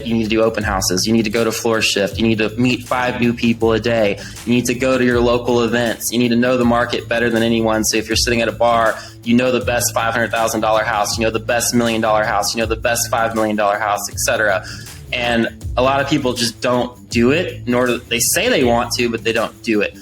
You need to do open houses. You need to go to floor shift. You need to meet 5 new people a day. You need to go to your local events. You need to know the market better than anyone. So if you're sitting at a bar, you know the best $500,000 house, you know the best $1 million house, you know the best $5 million house, etc. And a lot of people just don't do it, nor do they say they want to, but they don't do it.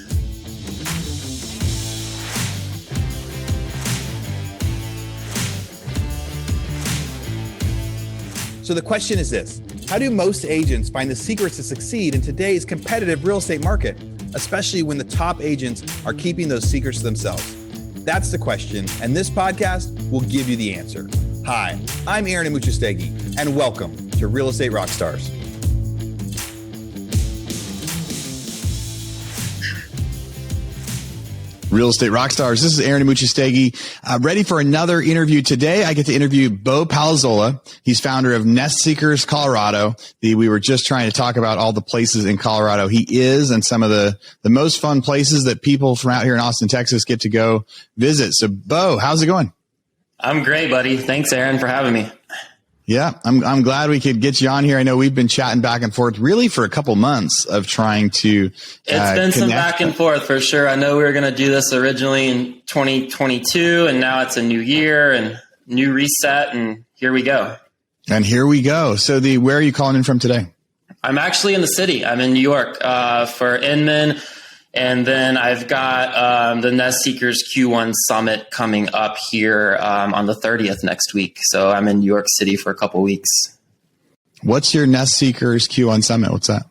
So the question is this: how do most agents find the secrets to succeed in today's competitive real estate market, especially when the top agents are keeping those secrets to themselves? That's the question, and this podcast will give you the answer. Hi, I'm Aaron Amuchastegui, and welcome to Real Estate Rockstars. Real Estate Rockstars. This is Aaron Amuchastegui. Ready for another interview today. I get to interview Bo Palazola. He's founder of Nest Seekers Colorado. We were just trying to talk about all the places in Colorado he is and some of the most fun places that people from out here in Austin, Texas get to go visit. So Bo, how's it going? I'm great, buddy. Thanks, Aaron, for having me. Yeah, I'm glad we could get you on here. I know we've been chatting back and forth really for a couple months of trying to It's been some back and forth for sure. I know we were going to do this originally in 2022, and now it's a new year and new reset, and here we go. So where are you calling in from today? I'm actually in the city. I'm in New York for Inman. And then I've got the Nest Seekers Q1 Summit coming up here on the 30th next week. So I'm in New York City for a couple weeks. What's your Nest Seekers Q1 Summit? What's that?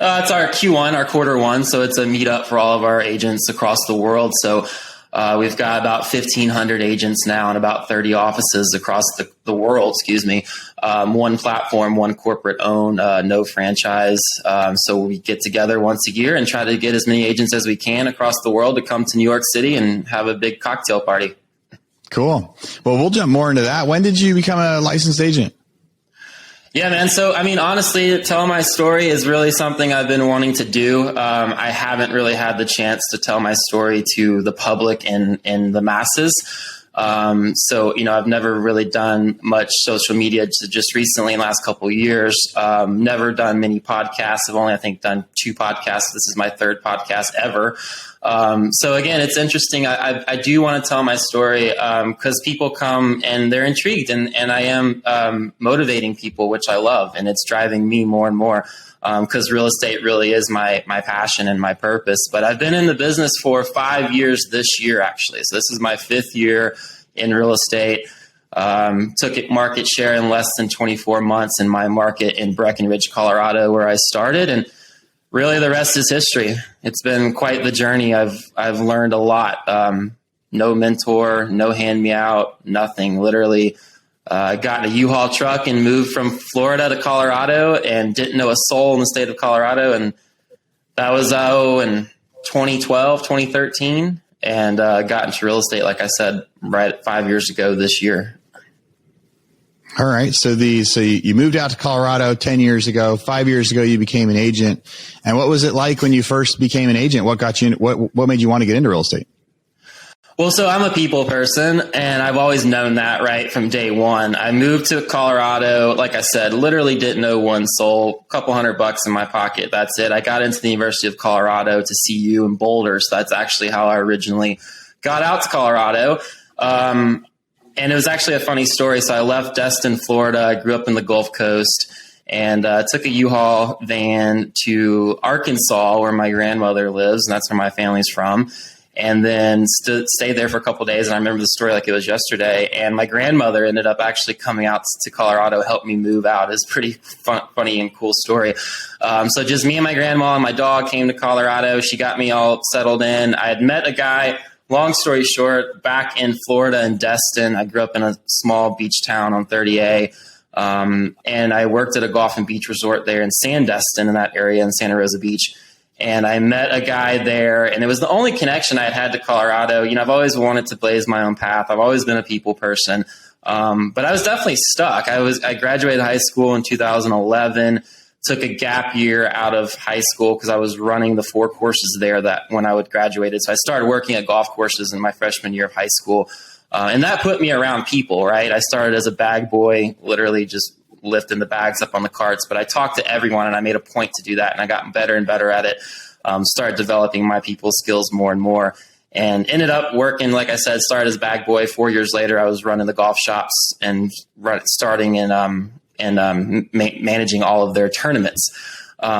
It's our Q1, our quarter one. So it's a meetup for all of our agents across the world. So we've got about 1,500 agents now and about 30 offices across the world, one platform, one corporate owned, no franchise. So we get together once a year and try to get as many agents as we can across the world to come to New York City and have a big cocktail party. Cool. Well, we'll jump more into that. When did you become a licensed agent? Yeah, man. So, honestly, tell my story is really something I've been wanting to do. I haven't really had the chance to tell my story to the public and the masses. I've never really done much social media just recently in the last couple of years. Never done many podcasts. I've only, I think, done 2 podcasts. This is my 3rd podcast ever. So again, it's interesting. I do want to tell my story because people come and they're intrigued, and I am motivating people, which I love, and it's driving me more and more because real estate really is my passion and my purpose. But I've been in the business for 5 years this year, actually. So this is my 5th year in real estate. Took it market share in less than 24 months in my market in Breckenridge, Colorado, where I started, and really, the rest is history. It's been quite the journey. I've learned a lot. No mentor, no hand me out, nothing. Literally, got in a U-Haul truck and moved from Florida to Colorado and didn't know a soul in the state of Colorado. And that was in 2012, 2013, and got into real estate, like I said, right 5 years ago this year. All right. So you moved out to Colorado 10 years ago. 5 years ago, you became an agent. And what was it like when you first became an agent? What got you? What made you want to get into real estate? Well, so I'm a people person, and I've always known that right from day one. I moved to Colorado, like I said, literally didn't know one soul, a couple $100 in my pocket. That's it. I got into the University of Colorado to CU in Boulder. So that's actually how I originally got out to Colorado. And it was actually a funny story. So I left Destin, Florida. I grew up in the Gulf Coast and took a U-Haul van to Arkansas, where my grandmother lives, and that's where my family's from. And then stayed there for a couple of days. And I remember the story like it was yesterday. And my grandmother ended up actually coming out to Colorado, helped me move out. It's a pretty funny and cool story. So just me and my grandma and my dog came to Colorado. She got me all settled in. I had met a guy. Long story short, back in Florida in Destin, I grew up in a small beach town on 30A. And I worked at a golf and beach resort there in Sandestin, in that area in Santa Rosa Beach. And I met a guy there, and it was the only connection I had to Colorado. You know, I've always wanted to blaze my own path. I've always been a people person. But I was definitely stuck. I graduated high school in 2011. Took a gap year out of high school because I was running the 4 courses there that when I graduated. So I started working at golf courses in my freshman year of high school. And that put me around people, right? I started as a bag boy, literally just lifting the bags up on the carts. But I talked to everyone, and I made a point to do that. And I got better and better at it. Started developing my people skills more and more, and ended up working, like I said, started as a bag boy. 4 years later, I was running the golf shops and starting and managing all of their tournaments.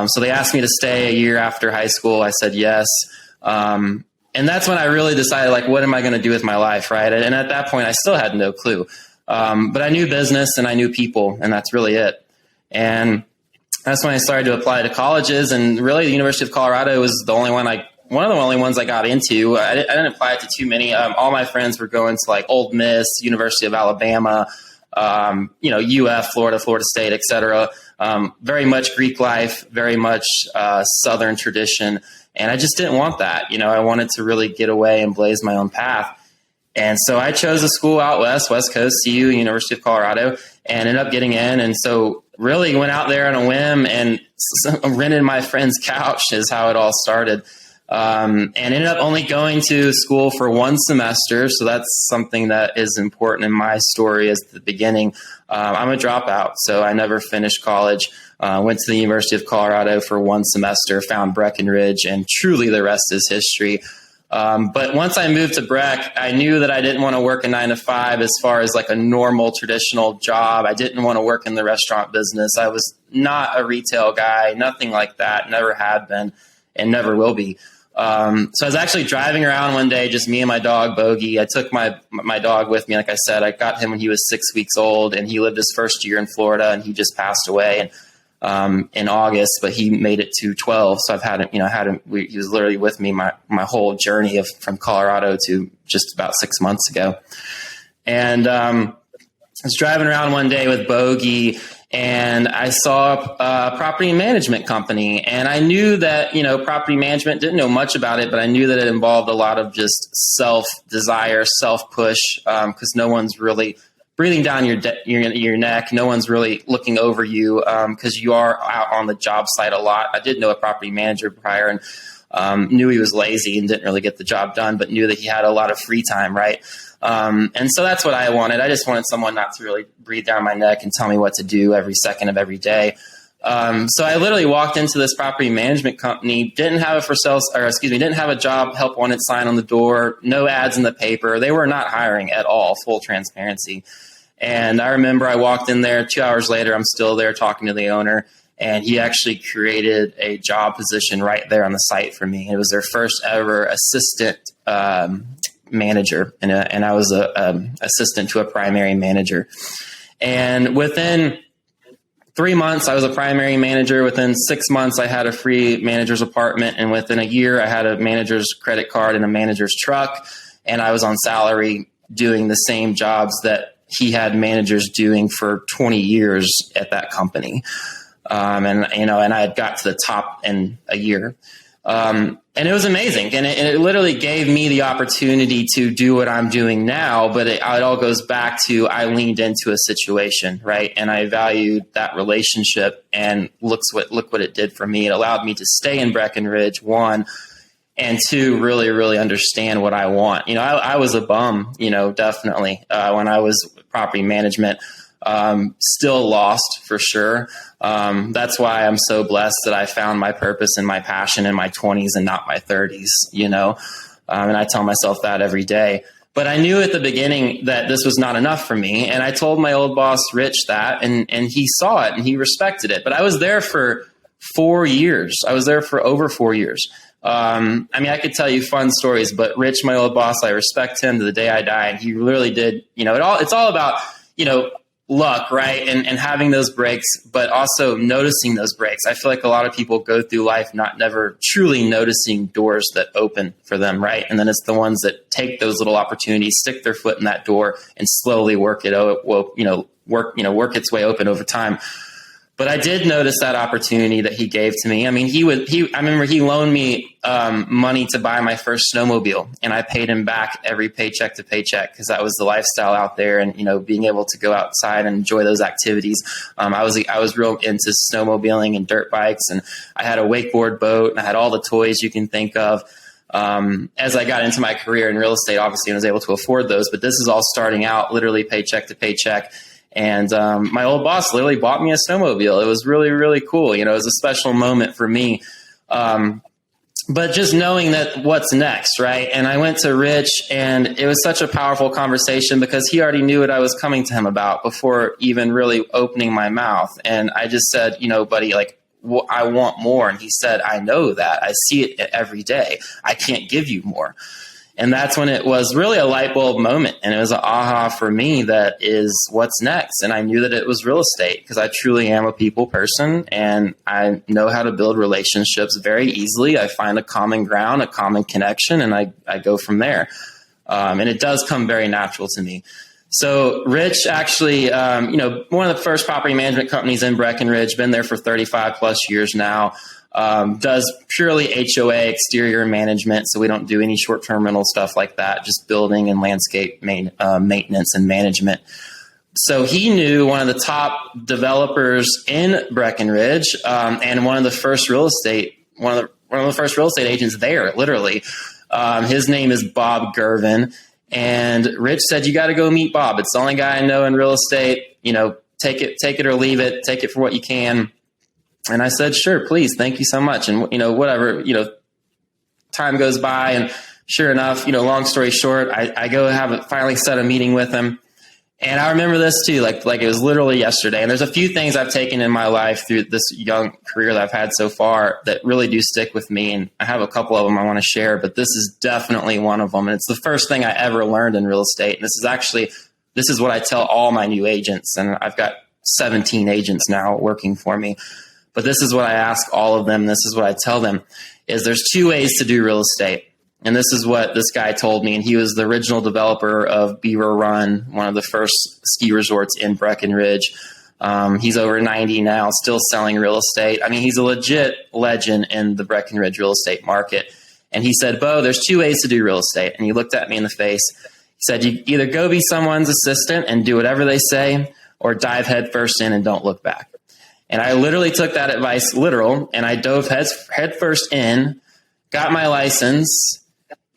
So they asked me to stay a year after high school. I said yes. And that's when I really decided, like, what am I going to do with my life, right? And at that point, I still had no clue. But I knew business and I knew people, and that's really it. And that's when I started to apply to colleges. And really, the University of Colorado was one of the only ones I got into. I didn't apply to too many. All my friends were going to like Ole Miss, University of Alabama, UF, Florida State, et cetera. Very much Greek life, very much Southern tradition. And I just didn't want that. I wanted to really get away and blaze my own path. And so I chose a school out West Coast, CU, University of Colorado, and ended up getting in. And so really went out there on a whim and rented my friend's couch is how it all started. And ended up only going to school for one semester. So that's something that is important in my story as the beginning. I'm a dropout, so I never finished college. Went to the University of Colorado for one semester, found Breckenridge, and truly the rest is history. But once I moved to Breck, I knew that I didn't want to work a 9-to-5 as far as like a normal traditional job. I didn't want to work in the restaurant business. I was not a retail guy, nothing like that, never had been and never will be. So I was actually driving around one day, just me and my dog, Bogey. I took my dog with me. Like I said, I got him when he was 6 weeks old, and he lived his first year in Florida, and he just passed away in August, but he made it to 12. So I've had him, he was literally with me my whole journey from Colorado to just about 6 months ago. And I was driving around one day with Bogey, and I saw a property management company, and I knew that, property management, didn't know much about it, but I knew that it involved a lot of just self-desire, self-push, because no one's really breathing down your neck. No one's really looking over you because you are out on the job site a lot. I did know a property manager prior and knew he was lazy and didn't really get the job done, but knew that he had a lot of free time, right? And so that's what I wanted. I just wanted someone not to really breathe down my neck and tell me what to do every second of every day. So I literally walked into this property management company, didn't have a job help wanted sign on the door, no ads in the paper. They were not hiring at all, full transparency. And I remember I walked in there 2 hours later, I'm still there talking to the owner, and he actually created a job position right there on the site for me. It was their first ever assistant manager, and I was a assistant to a primary manager. And within 3 months, I was a primary manager. Within 6 months, I had a free manager's apartment. And within a year, I had a manager's credit card and a manager's truck. And I was on salary doing the same jobs that he had managers doing for 20 years at that company. And I had got to the top in a year. And it was amazing. And it literally gave me the opportunity to do what I'm doing now. But it all goes back to I leaned into a situation, right? And I valued that relationship, and look what it did for me. It allowed me to stay in Breckenridge, one, and two, really, really understand what I want. I was a bum, definitely when I was property management. Still lost for sure. That's why I'm so blessed that I found my purpose and my passion in my 20s and not my 30s, and I tell myself that every day. But I knew at the beginning that this was not enough for me. And I told my old boss, Rich, that, and he saw it and he respected it. But I was there for 4 years. I was there for over 4 years. I could tell you fun stories, but Rich, my old boss, I respect him to the day I die. And he really did, it's all about, luck, right? And having those breaks, but also noticing those breaks. I feel like a lot of people go through life never truly noticing doors that open for them, right? And then it's the ones that take those little opportunities, stick their foot in that door, and slowly work its way open over time. But I did notice that opportunity that he gave to me. I mean, I remember he loaned me money to buy my first snowmobile, and I paid him back every paycheck to paycheck because that was the lifestyle out there. And, being able to go outside and enjoy those activities. I was real into snowmobiling and dirt bikes, and I had a wakeboard boat, and I had all the toys you can think of. As I got into my career in real estate, obviously, I was able to afford those, but this is all starting out literally paycheck to paycheck. And my old boss literally bought me a snowmobile. It was really, really cool. It was a special moment for me. But just knowing that what's next, right? And I went to Rich, and it was such a powerful conversation because he already knew what I was coming to him about before even really opening my mouth. And I just said, buddy, like, I want more. And he said, I know that. I see it every day. I can't give you more. And that's when it was really a light bulb moment. And it was an aha for me that is what's next. And I knew that it was real estate because I truly am a people person and I know how to build relationships very easily. I find a common ground, a common connection, and I go from there. And it does come very natural to me. So Rich actually, one of the first property management companies in Breckenridge, been there for 35 plus years now. Does purely HOA exterior management. So we don't do any short-term rental stuff like that, just building and landscape maintenance and management. So he knew one of the top developers in Breckenridge, and one of the first real estate agents there, literally. His name is Bob Gervin. And Rich said, you got to go meet Bob. It's the only guy I know in real estate. Take it or leave it. Take it for what you can. And I said, sure, please. Thank you so much. And, whatever, time goes by, and sure enough, long story short, I go finally set a meeting with him. And I remember this too, like it was literally yesterday. And there's a few things I've taken in my life through this young career that I've had so far that really do stick with me. And I have a couple of them I want to share, but this is definitely one of them. And it's the first thing I ever learned in real estate. And this is what I tell all my new agents. And I've got 17 agents now working for me. But this is what I ask all of them. This is what I tell them is there's two ways to do real estate. And this is what this guy told me. And he was the original developer of Beaver Run, one of the first ski resorts in Breckenridge. He's over 90 now, still selling real estate. I mean, he's a legit legend in the Breckenridge real estate market. And he said, Bo, there's two ways to do real estate. And he looked at me in the face. He said, you either go be someone's assistant and do whatever they say, or dive headfirst in and don't look back. And I literally took that advice literal, and I dove headfirst in, got my license,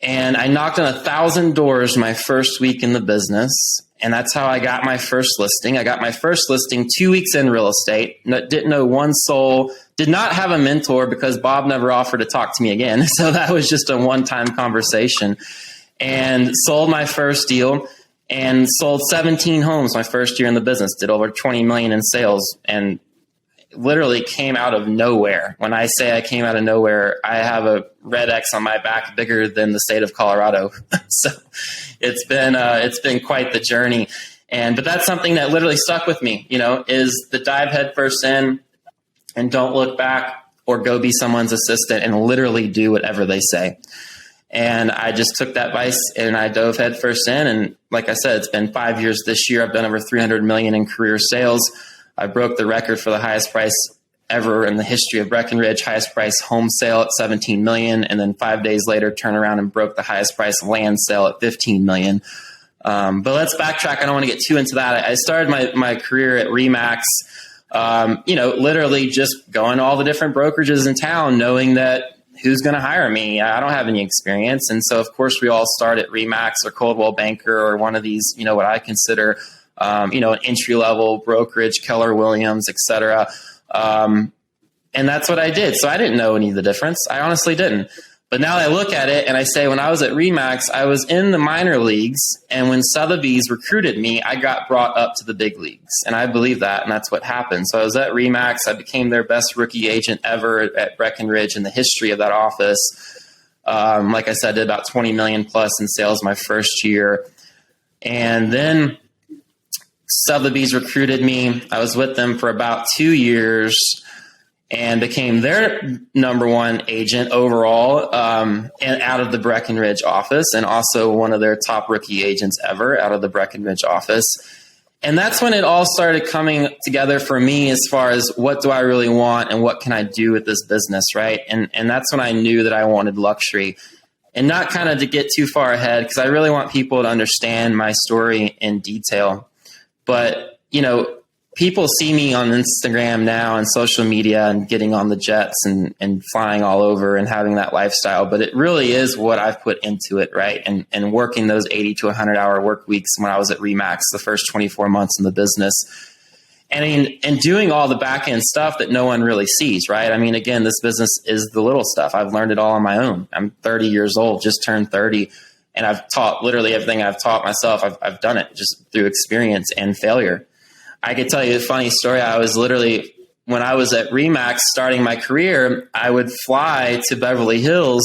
and I knocked on 1,000 doors my first week in the business. And that's how I got my first listing. I got my first listing 2 weeks in real estate. Didn't know one soul, did not have a mentor because Bob never offered to talk to me again. So that was just a one-time conversation. And sold my first deal and sold 17 homes my first year in the business, did over 20 million in sales, and literally came out of nowhere. When I say I came out of nowhere, I have a red X on my back bigger than the state of Colorado. So it's been quite the journey. But that's something that literally stuck with me, is the dive headfirst in and don't look back, or go be someone's assistant and literally do whatever they say. And I just took that advice and I dove headfirst in. And like I said, it's been 5 years this year. I've done over 300 million in career sales. I broke the record for the highest price ever in the history of Breckenridge, highest price home sale at 17 million. And then 5 days later, turned around and broke the highest price land sale at 15 million. But let's backtrack. I don't want to get too into that. I started my career at RE/MAX, literally just going to all the different brokerages in town, knowing that who's going to hire me? I don't have any experience. And so of course we all start at RE/MAX or Coldwell Banker or one of these, what I consider an entry-level brokerage, Keller Williams, et cetera. And that's what I did. So I didn't know any of the difference. I honestly didn't. But now I look at it and I say, when I was at RE/MAX, I was in the minor leagues. And when Sotheby's recruited me, I got brought up to the big leagues. And I believe that. And that's what happened. So I was at RE/MAX. I became their best rookie agent ever at Breckenridge in the history of that office. Like I said, I did about 20 million plus in sales my first year. And then Sotheby's recruited me. I was with them for about 2 years and became their number one agent overall, and out of the Breckenridge office, and also one of their top rookie agents ever out of the Breckenridge office. And that's when it all started coming together for me as far as what do I really want and what can I do with this business, right? And that's when I knew that I wanted luxury. And not kind of to get too far ahead, because I really want people to understand my story in detail. But, people see me on Instagram now and social media and getting on the jets and flying all over and having that lifestyle, but it really is what I've put into it, right? And working those 80 to 100 hour work weeks when I was at Remax, the first 24 months in the business. And doing all the back end stuff that no one really sees, right? I mean, again, this business is the little stuff. I've learned it all on my own. I'm 30 years old, just turned 30. And I've taught literally everything I've taught myself. I've done it just through experience and failure. I could tell you a funny story. I was literally, when I was at Remax starting my career, I would fly to Beverly Hills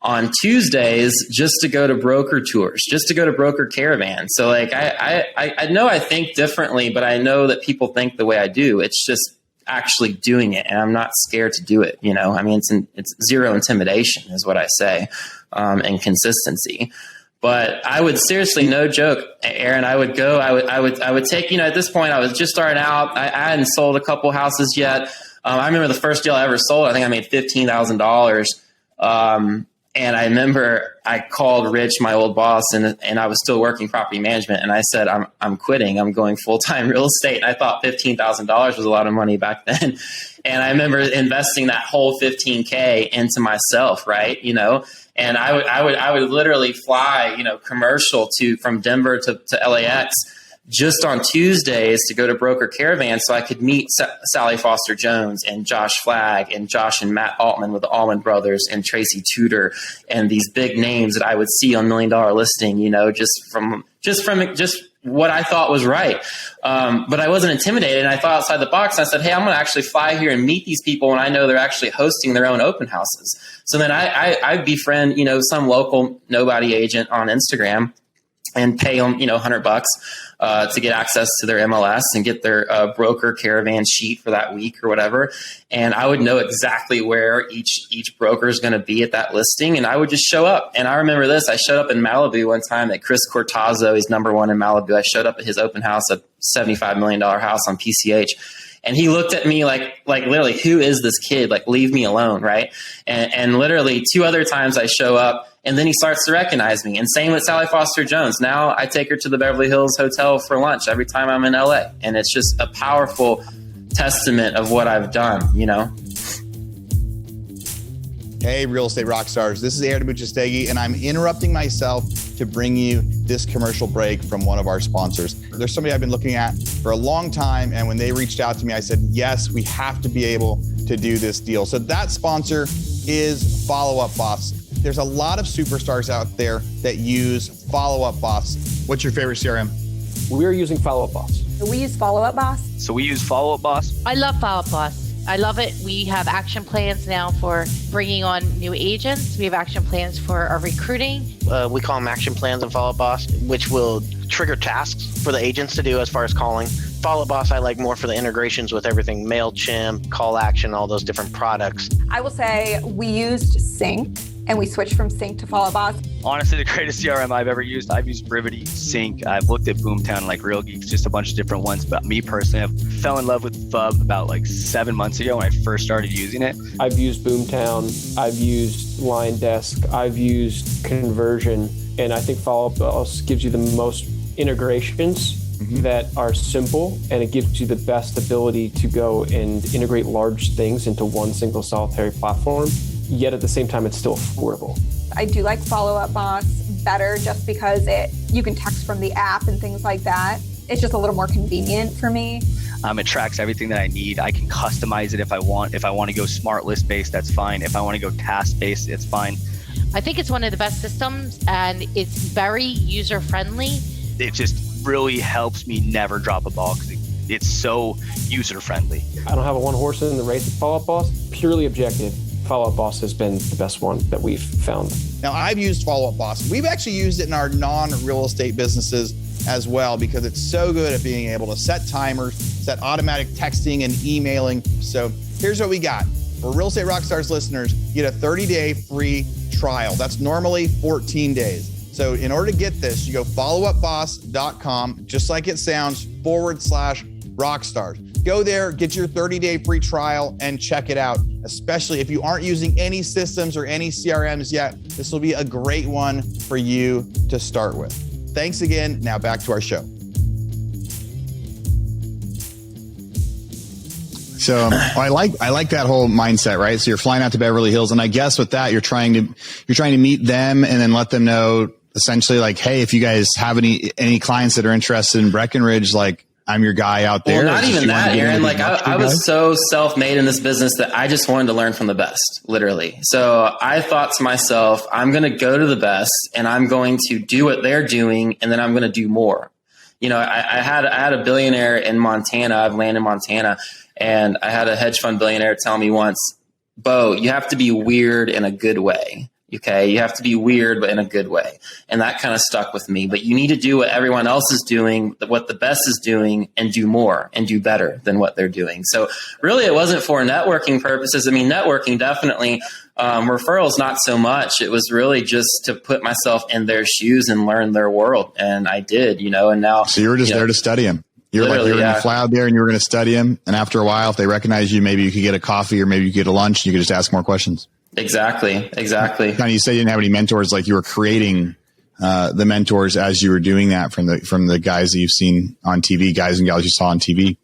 on Tuesdays just to go to broker tours, just to go to broker caravans. So like, I know I think differently, but I know that people think the way I do. It's just actually doing it. And I'm not scared to do it. You know, I mean, it's zero intimidation is what I say, and consistency. But I would seriously, no joke, Aaron, I would take, you know, at this point I was just starting out. I hadn't sold a couple houses yet. I remember the first deal I ever sold, I think I made $15,000. And I remember I called Rich, my old boss, and I was still working property management. And I said, I'm quitting. I'm going full-time real estate. And I thought $15,000 was a lot of money back then. And I remember investing that whole $15K into myself, right? You know, and I would literally fly, you know, commercial from Denver to LAX just on Tuesdays to go to broker caravan so I could meet Sally Foster Jones and Josh Flagg and Josh and Matt Altman with the Allman Brothers and Tracy Tudor and these big names that I would see on $1 Million Listing, you know, just from what I thought was right. But I wasn't intimidated, and I thought outside the box. And I said, hey, I'm going to actually fly here and meet these people when I know they're actually hosting their own open houses. So then I befriend, you know, some local nobody agent on Instagram and pay them, you know, $100 to get access to their MLS and get their broker caravan sheet for that week or whatever. And I would know exactly where each broker is going to be at that listing. And I would just show up. And I remember this. I showed up in Malibu one time at Chris Cortazzo. He's #1 in Malibu. I showed up at his open house, a $75 million house on PCH. And he looked at me like literally, who is this kid? Like, leave me alone, right? And literally 2 other times I show up, and then he starts to recognize me. And same with Sally Foster Jones. Now I take her to the Beverly Hills Hotel for lunch every time I'm in LA. And it's just a powerful testament of what I've done, you know? Hey, real estate rock stars. This is Aaron Muchastegi, and I'm interrupting myself to bring you this commercial break from one of our sponsors. There's somebody I've been looking at for a long time, and when they reached out to me, I said, yes, we have to be able to do this deal. So that sponsor is Follow Up Boss. There's a lot of superstars out there that use Follow Up Boss. What's your favorite CRM? We're using Follow Up Boss. We use Follow Up Boss. So we use Follow Up Boss. I love Follow Up Boss. I love it. We have action plans now for bringing on new agents. We have action plans for our recruiting. We call them action plans in Follow Up Boss, which will trigger tasks for the agents to do as far as calling. Follow Up Boss I like more for the integrations with everything, MailChimp, Call Action, all those different products. I will say we used Sync, and we switched from Sync to Follow Up Boss. Honestly, the greatest CRM I've ever used. I've used Brivity, Sync. I've looked at Boomtown, like Real Geeks, just a bunch of different ones. But me personally, I fell in love with FUB about like 7 months ago when I first started using it. I've used Boomtown. I've used LineDesk. I've used Conversion. And I think Follow Up Boss gives you the most integrations that are simple, and it gives you the best ability to go and integrate large things into one single solitary platform, yet at the same time, it's still affordable. I do like Follow Up Boss better just because you can text from the app and things like that. It's just a little more convenient for me. It tracks everything that I need. I can customize it if I want. If I want to go smart list based, that's fine. If I want to go task based, it's fine. I think it's one of the best systems, and it's very user friendly. It just really helps me never drop a ball because it's so user friendly. I don't have a one horse in the race with Follow Up Boss. Purely objective, Follow Up Boss has been the best one that we've found. Now, I've used Follow Up Boss. We've actually used it in our non-real estate businesses as well because it's so good at being able to set timers, set automatic texting and emailing. So here's what we got. For Real Estate Rockstars listeners, you get a 30-day free trial. That's normally 14 days. So in order to get this, you go followupboss.com, just like it sounds, /Rockstars. Go there, get your 30-day free trial and check it out. Especially if you aren't using any systems or any CRMs yet, this will be a great one for you to start with. Thanks again. Now back to our show. So I like that whole mindset, right? So you're flying out to Beverly Hills, and I guess with that, you're trying to meet them and then let them know essentially like, hey, if you guys have any clients that are interested in Breckenridge, like I'm your guy out there. Well, not even that, Aaron. Like I was so self-made in this business that I just wanted to learn from the best, literally. So I thought to myself, I'm going to go to the best and I'm going to do what they're doing. And then I'm going to do more. You know, I had a billionaire in Montana. I've landed in Montana, and I had a hedge fund billionaire tell me once, Bo, you have to be weird in a good way. Okay. You have to be weird, but in a good way. And that kind of stuck with me, but you need to do what everyone else is doing, what the best is doing, and do more and do better than what they're doing. So really it wasn't for networking purposes. I mean, networking definitely, referrals, not so much. It was really just to put myself in their shoes and learn their world. And I did, you know, and now. So you were just there to study them. You're going to fly out there and you were going to study them. And after a while, if they recognize you, maybe you could get a coffee or maybe you could get a lunch and you could just ask more questions. Exactly. Now, you said you didn't have any mentors, like you were creating the mentors as you were doing that from the guys that you've seen on TV, guys and gals you saw on TV.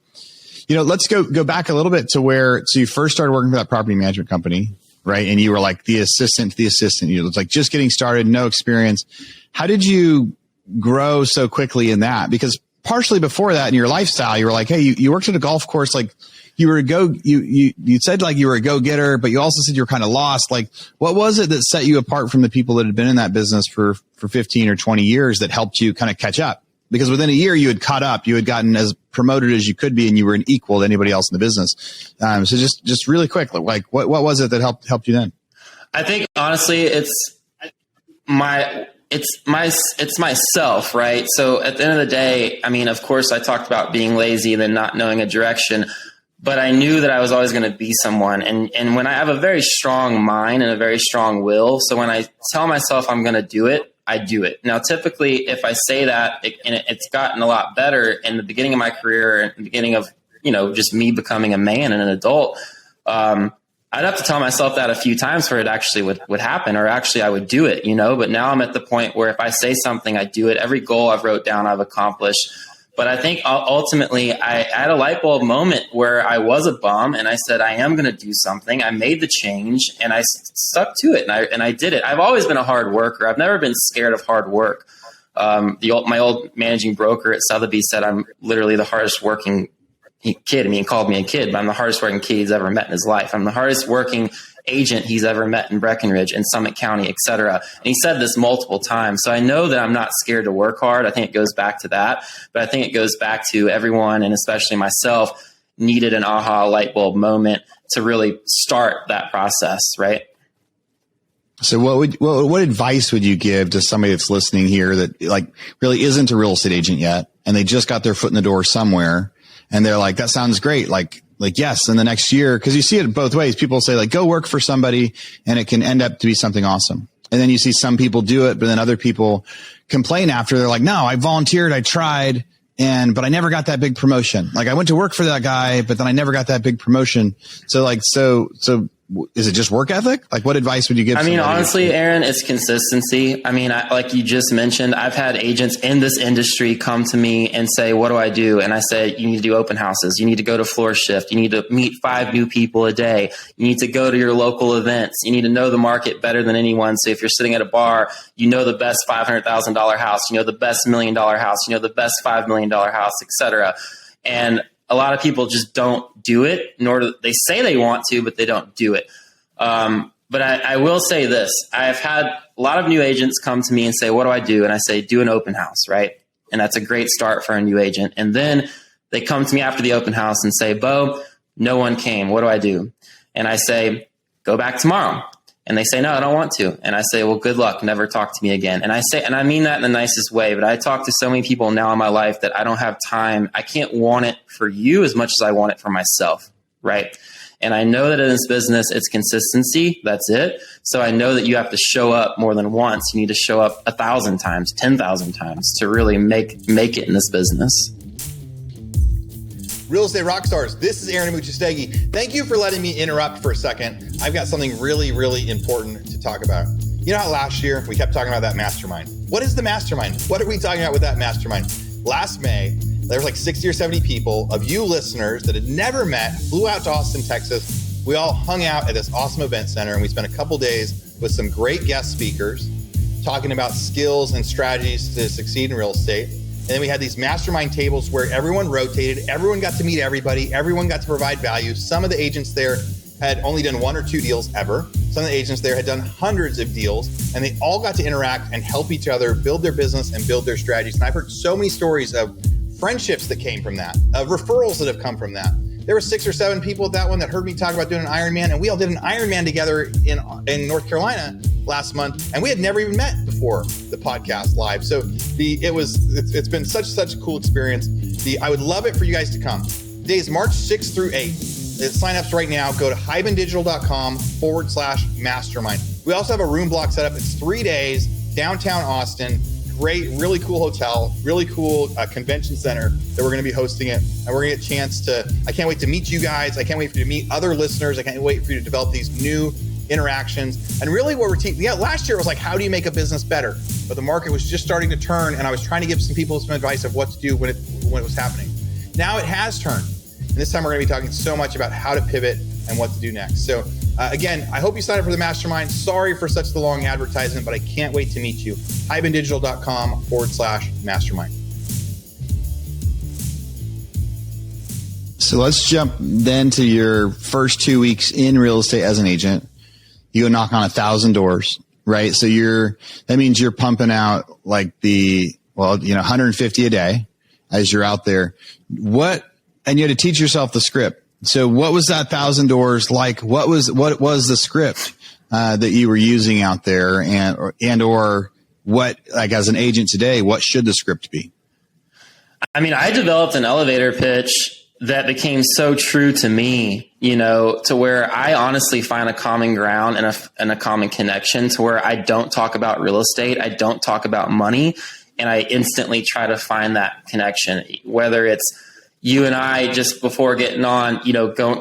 You know, let's go back a little bit to so you first started working for that property management company, right? And you were like the assistant. You was like just getting started, no experience. How did you grow so quickly in that? Because partially before that in your lifestyle, you were like, hey, you worked at a golf course, like you were you said like you were a go-getter, but you also said you were kind of lost. Like, what was it that set you apart from the people that had been in that business for 15 or 20 years that helped you kind of catch up? Because within a year you had caught up, you had gotten as promoted as you could be, and you were an equal to anybody else in the business. So just really quick, like what was it that helped you then? I think honestly, it's myself, right? So at the end of the day, I mean, of course I talked about being lazy and then not knowing a direction, but I knew that I was always going to be someone. And when I have a very strong mind and a very strong will, so when I tell myself I'm going to do it, I do it. Now, typically, if I say that, it's gotten a lot better in the beginning of my career, in the beginning of, you know, just me becoming a man and an adult. I'd have to tell myself that a few times for it actually would happen, or actually I would do it, you know. But now I'm at the point where if I say something, I do it. Every goal I've wrote down, I've accomplished. But I think ultimately I had a light bulb moment where I was a bum and I said, I am going to do something. I made the change and I stuck to it and I did it. I've always been a hard worker. I've never been scared of hard work. My old managing broker at Sotheby's said I'm literally the hardest working kid. I mean, he called me a kid, but I'm the hardest working kid he's ever met in his life. I'm the hardest working agent he's ever met in Breckenridge and Summit County, et cetera. And he said this multiple times. So I know that I'm not scared to work hard. I think it goes back to that, but I think it goes back to everyone, and especially myself, needed an aha light bulb moment to really start that process. Right. So what advice would you give to somebody that's listening here that like really isn't a real estate agent yet, and they just got their foot in the door somewhere and they're like, that sounds great. Like yes, in the next year, because you see it both ways. People say like, go work for somebody and it can end up to be something awesome. And then you see some people do it, but then other people complain after. They're like, no, I volunteered, I tried, but I never got that big promotion. Like I went to work for that guy, but then I never got that big promotion. So like, so is it just work ethic? Like what advice would you give? I mean, honestly, Aaron, it's consistency. I mean, like you just mentioned, I've had agents in this industry come to me and say, what do I do? And I say, you need to do open houses. You need to go to floor shift. You need to meet 5 new people a day. You need to go to your local events. You need to know the market better than anyone. So if you're sitting at a bar, you know the best $500,000 house, you know the best $1 million house, you know the best $5 million house, et cetera. And a lot of people just don't do it, nor do they say they want to, but they don't do it. But I will say this. I've had a lot of new agents come to me and say, what do I do? And I say, do an open house, right? And that's a great start for a new agent. And then they come to me after the open house and say, Bo, no one came. What do I do? And I say, go back tomorrow. And they say, no, I don't want to. And I say, well, good luck. Never talk to me again. And I say, and I mean that in the nicest way, but I talk to so many people now in my life that I don't have time. I can't want it for you as much as I want it for myself. Right. And I know that in this business, it's consistency. That's it. So I know that you have to show up more than once. You need to show up 1,000 times, 10,000 times to really make it in this business. Real Estate Rockstars, this is Aaron Muchastegui. Thank you for letting me interrupt for a second. I've got something really, really important to talk about. You know how last year we kept talking about that mastermind? What is the mastermind? What are we talking about with that mastermind? Last May, There was like 60 or 70 people of you listeners that had never met, flew out to Austin, Texas. We all hung out at this awesome event center, and we spent a couple days with some great guest speakers talking about skills and strategies to succeed in real estate. And then we had these mastermind tables where everyone rotated, everyone got to meet everybody, everyone got to provide value. Some of the agents there had only done 1 or 2 deals ever. Some of the agents there had done hundreds of deals, and they all got to interact and help each other build their business and build their strategies. And I've heard so many stories of friendships that came from that, of referrals that have come from that. There were 6 or 7 people at that one that heard me talk about doing an Ironman, and we all did an Ironman together in North Carolina last month, and we had never even met before the podcast live. So it's been such a cool experience. I would love it for you guys to come. Days March 6th through 8th. Sign-ups right now. Go to hibandigital.com/mastermind. We also have a room block set up. It's 3 days, downtown Austin. Great, really cool hotel, really cool convention center that we're going to be hosting it. And we're going to get a chance to, I can't wait to meet you guys. I can't wait for you to meet other listeners. I can't wait for you to develop these new interactions. And really what we're teaching, last year was like, how do you make a business better? But the market was just starting to turn, and I was trying to give some people some advice of what to do when it was happening. Now it has turned. And this time we're going to be talking so much about how to pivot and what to do next. So again, I hope you sign up for the mastermind. Sorry for such the long advertisement, but I can't wait to meet you. hibandigital.com/mastermind. So let's jump then to your first 2 weeks in real estate as an agent. You go knock on 1,000 doors, right? So that means you're pumping out like 150 a day as you're out there. And you had to teach yourself the script. So what was that 1,000 doors like? What was the script that you were using out there, or what, like as an agent today, what should the script be? I mean, I developed an elevator pitch that became so true to me, to where I honestly find a common ground and a common connection to where I don't talk about real estate. I don't talk about money, and I instantly try to find that connection, whether it's you and I just before getting on,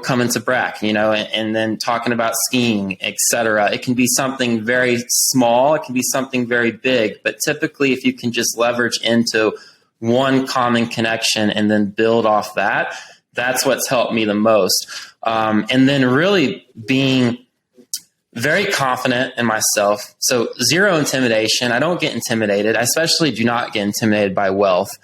coming to Breck, and then talking about skiing, et cetera. It can be something very small. It can be something very big. But typically, if you can just leverage into one common connection and then build off that, that's what's helped me the most. And then really being very confident in myself. So 0 intimidation. I don't get intimidated. I especially do not get intimidated by wealth.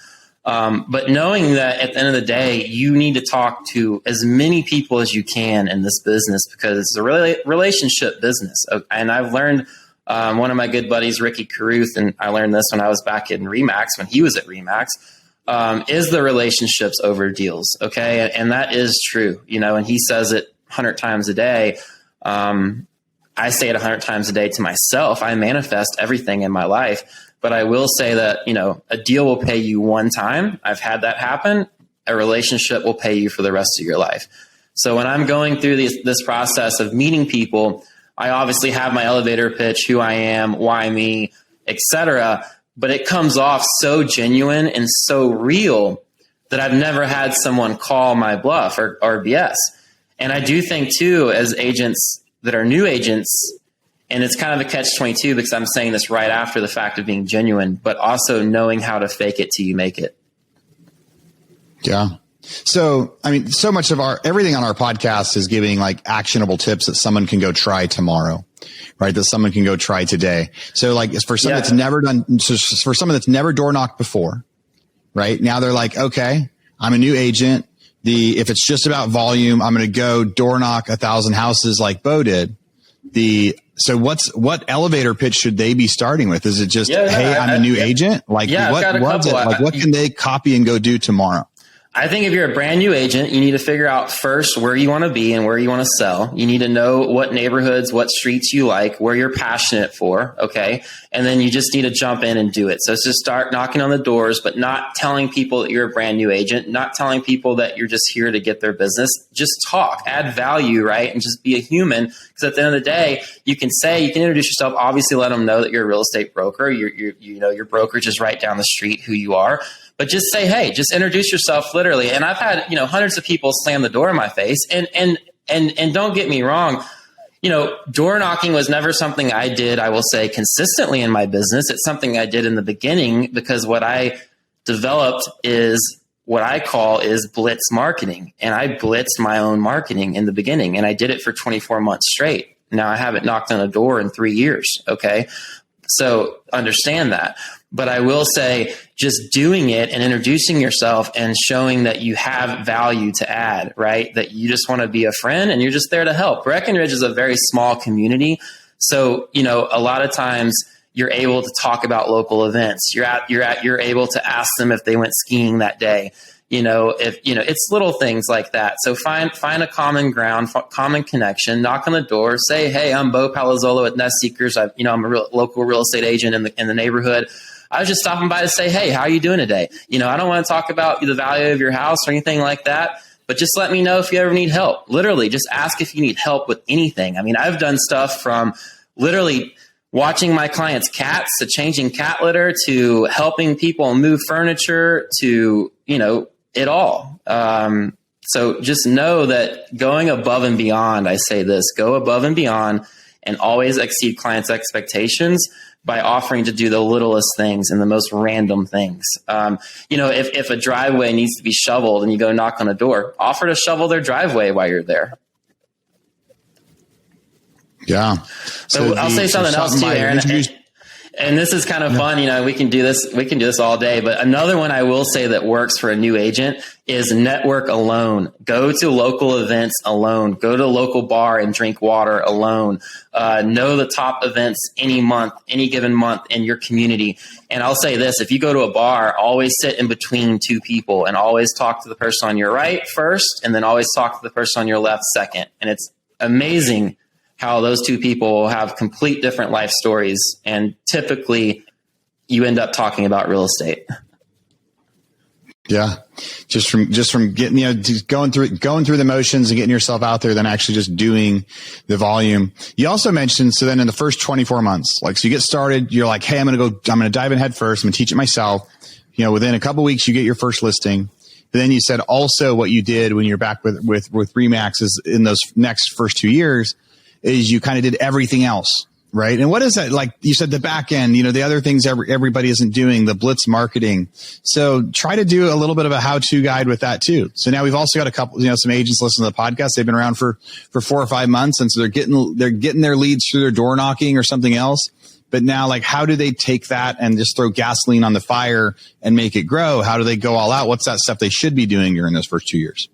But knowing that at the end of the day, you need to talk to as many people as you can in this business, because it's a relationship business. And I've learned, one of my good buddies, Ricky Caruth, and I learned this when I was back in Remax, when he was at Remax, is the relationships over deals. Okay. And that is true, and he says it 100 times a day. I say it 100 times a day to myself. I manifest everything in my life. But I will say that, a deal will pay you one time. I've had that happen. A relationship will pay you for the rest of your life. So when I'm going through this process of meeting people, I obviously have my elevator pitch, who I am, why me, etc. But it comes off so genuine and so real that I've never had someone call my bluff or BS. And I do think too, as agents that are new agents, and it's kind of a catch-22 because I'm saying this right after the fact of being genuine, but also knowing how to fake it till you make it. Yeah. So, I mean, so much of everything on our podcast is giving like actionable tips that someone can go try tomorrow, right? That someone can go try today. So like for someone that's never done, so for someone that's never door knocked before, right? Now they're like, okay, I'm a new agent. If it's just about volume, I'm going to go door knock 1,000 houses like Bo did. So what elevator pitch should they be starting with? Is it just, hey, I'm a new agent? Like what can they copy and go do tomorrow? I think if you're a brand new agent, you need to figure out first where you want to be and where you want to sell. You need to know what neighborhoods, what streets you like, where you're passionate for. Okay. And then you just need to jump in and do it. So it's just start knocking on the doors, but not telling people that you're a brand new agent, not telling people that you're just here to get their business. Just talk, add value, right? And just be a human. Because at the end of the day, you can introduce yourself, obviously let them know that you're a real estate broker. Your brokerage is right down the street, who you are. But just say, hey, just introduce yourself literally. And I've had, hundreds of people slam the door in my face. And don't get me wrong, door knocking was never something I did, I will say, consistently in my business. It's something I did in the beginning because what I developed is what I call is blitz marketing. And I blitzed my own marketing in the beginning, and I did it for 24 months straight. Now I haven't knocked on a door in 3 years. Okay. So understand that. But I will say, just doing it and introducing yourself and showing that you have value to add, right? That you just want to be a friend and you're just there to help. Breckenridge is a very small community. So, a lot of times you're able to talk about local events. You're able to ask them if they went skiing that day. It's little things like that. So find a common ground, common connection, knock on the door, say, hey, I'm Bo Palazola with Nest Seekers. I'm a local real estate agent in the neighborhood. I was just stopping by to say, hey, how are you doing today? I don't want to talk about the value of your house or anything like that, but just let me know if you ever need help. Literally, just ask if you need help with anything. I mean, I've done stuff from literally watching my clients' cats to changing cat litter to helping people move furniture to, it all. So just know that going above and beyond, I say this, go above and beyond and always exceed clients' expectations by offering to do the littlest things and the most random things. If a driveway needs to be shoveled and you go knock on a door, offer to shovel their driveway while you're there. Yeah. So I'll say something else too, Aaron. And this is kind of fun. We can do this all day. But another one I will say that works for a new agent is network alone. Go to local events alone. Go to a local bar and drink water alone. Know the top events any given month in your community. And I'll say this, if you go to a bar, always sit in between two people and always talk to the person on your right first, and then always talk to the person on your left second. And it's amazing how those two people have complete different life stories, and typically you end up talking about real estate. Yeah. Just from getting, just going through the motions and getting yourself out there, then actually just doing the volume. You also mentioned, so then in the first 24 months, so you get started, you're like, hey, I'm going to dive in head first. I'm going to teach it myself. Within a couple of weeks, you get your first listing. But then you said also what you did when you're back with Remax is in those first 2 years, is you kind of did everything else, right? And what is that? Like you said, the back end, the other things everybody isn't doing, the blitz marketing. So try to do a little bit of a how-to guide with that too. So now we've also got a couple, some agents listen to the podcast. They've been around for 4 or 5 months. And so they're getting their leads through their door knocking or something else. But now, how do they take that and just throw gasoline on the fire and make it grow? How do they go all out? What's that stuff they should be doing during those first 2 years?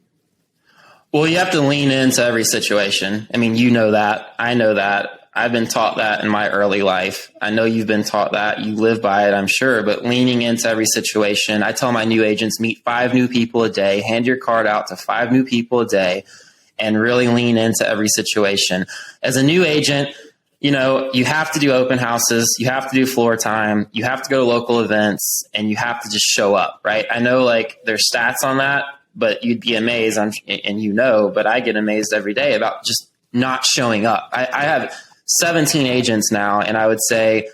Well, you have to lean into every situation. I mean, you know that. I know that. I've been taught that in my early life. I know you've been taught that. You live by it, I'm sure. But leaning into every situation, I tell my new agents, meet 5 new people a day, hand your card out to 5 new people a day, and really lean into every situation. As a new agent, you have to do open houses, you have to do floor time, you have to go to local events, and you have to just show up, right? I know there's stats on that, but you'd be amazed, but I get amazed every day about just not showing up. I have 17 agents now, and I would say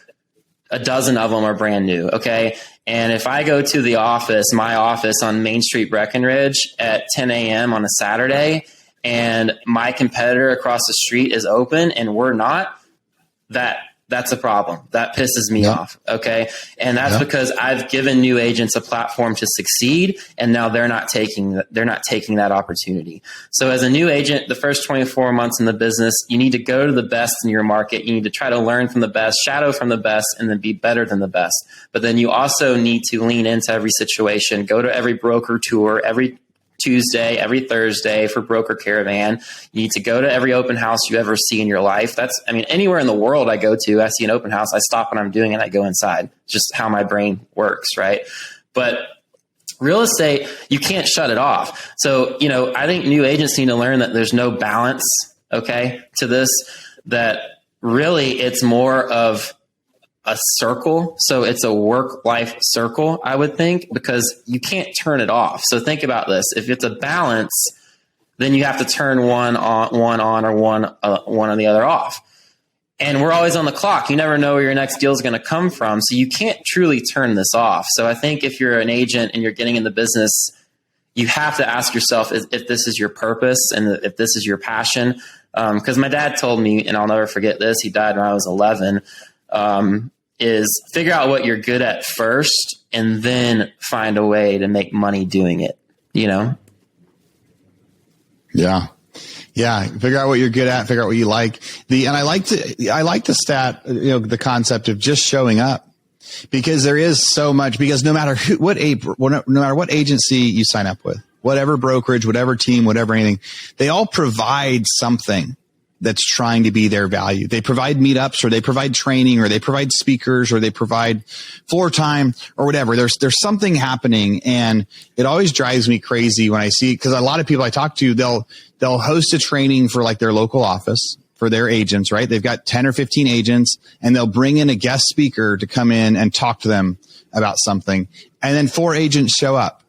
a dozen of them are brand new. Okay. And if I go to my office on Main Street, Breckenridge at 10 a.m. on a Saturday, and my competitor across the street is open and we're not, that's a problem. That pisses me off. Okay. And that's because I've given new agents a platform to succeed, and now they're not taking that opportunity. So as a new agent, the first 24 months in the business, you need to go to the best in your market. You need to try to learn from the best, shadow from the best, and then be better than the best. But then you also need to lean into every situation, go to every broker tour, every Tuesday, every Thursday for Broker Caravan. You need to go to every open house you ever see in your life. Anywhere in the world I go to, I see an open house, I stop what I'm doing and I go inside. It's just how my brain works, right? But real estate, you can't shut it off. So, I think new agents need to learn that there's no balance, okay, to this, that really it's more of a circle. So it's a work-life circle, I would think, because you can't turn it off. So think about this. If it's a balance, then you have to turn one on or one on the other off. And we're always on the clock. You never know where your next deal is going to come from. So you can't truly turn this off. So I think if you're an agent and you're getting in the business, you have to ask yourself if this is your purpose and if this is your passion. Because my dad told me, and I'll never forget this, he died when I was 11. is figure out what you're good at first and then find a way to make money doing it, you know? Yeah. Yeah. Figure out what you're good at, figure out what you like. And I like the stat, the concept of just showing up, because there is so much, because no matter what agency you sign up with, whatever brokerage, whatever team, whatever anything, they all provide something that's trying to be their value. They provide meetups, or they provide training, or they provide speakers, or they provide floor time, or whatever. There's something happening, and it always drives me crazy when I see, because a lot of people I talk to, they'll host a training for like their local office for their agents, right? They've got 10 or 15 agents, and they'll bring in a guest speaker to come in and talk to them about something. And then 4 agents show up,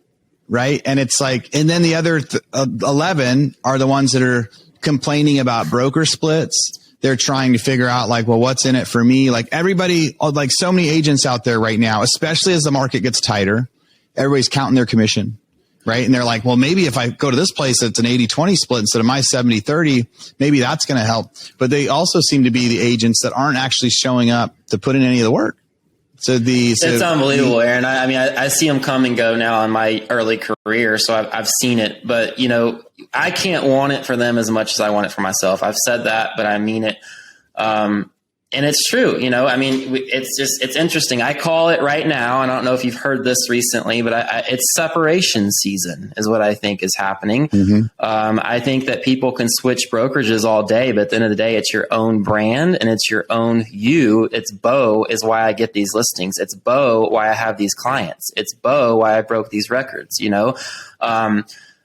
right? And it's like, and then the other 11 are the ones that are complaining about broker splits. They're trying to figure out like, well, what's in it for me? Like everybody, like so many agents out there right now, especially as the market gets tighter, everybody's counting their commission, right? And they're like, well, maybe if I go to this place, it's an 80-20 split instead of my 70-30, maybe that's going to help. But they also seem to be the agents that aren't actually showing up to put in any of the work. It's unbelievable, Aaron. I see them come and go now in my early career, so I've seen it. But, I can't want it for them as much as I want it for myself. I've said that, but I mean it. And it's true, it's interesting. I call it right now, and I don't know if you've heard this recently, but it's separation season is what I think is happening. Mm-hmm. I think that people can switch brokerages all day, but at the end of the day, it's your own brand and it's your own you. It's Bo is why I get these listings. It's Bo why I have these clients. It's Bo why I broke these records,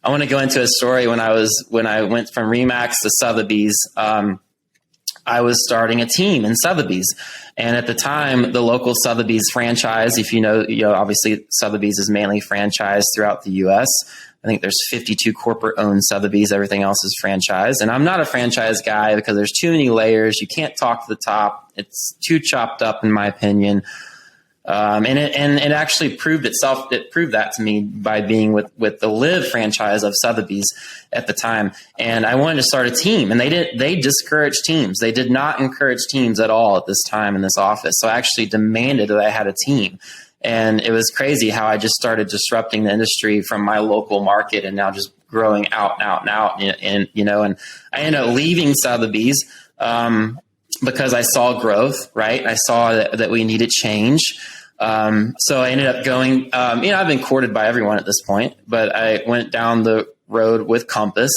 I want to go into a story when I went from Remax to Sotheby's. I was starting a team in Sotheby's. And at the time, the local Sotheby's franchise, if you know, obviously Sotheby's is mainly franchised throughout the U.S. I think there's 52 corporate owned Sotheby's. Everything else is franchised. And I'm not a franchise guy because there's too many layers. You can't talk to the top. It's too chopped up in my opinion. And it actually proved itself. It proved that to me by being with the Live franchise of Sotheby's at the time. And I wanted to start a team, and they discouraged teams. They did not encourage teams at all at this time in this office. So I actually demanded that I had a team. And it was crazy how I just started disrupting the industry from my local market and now just growing out. And I ended up leaving Sotheby's, because I saw growth, right? I saw that we needed change. So I ended up going, I've been courted by everyone at this point, but I went down the road with Compass,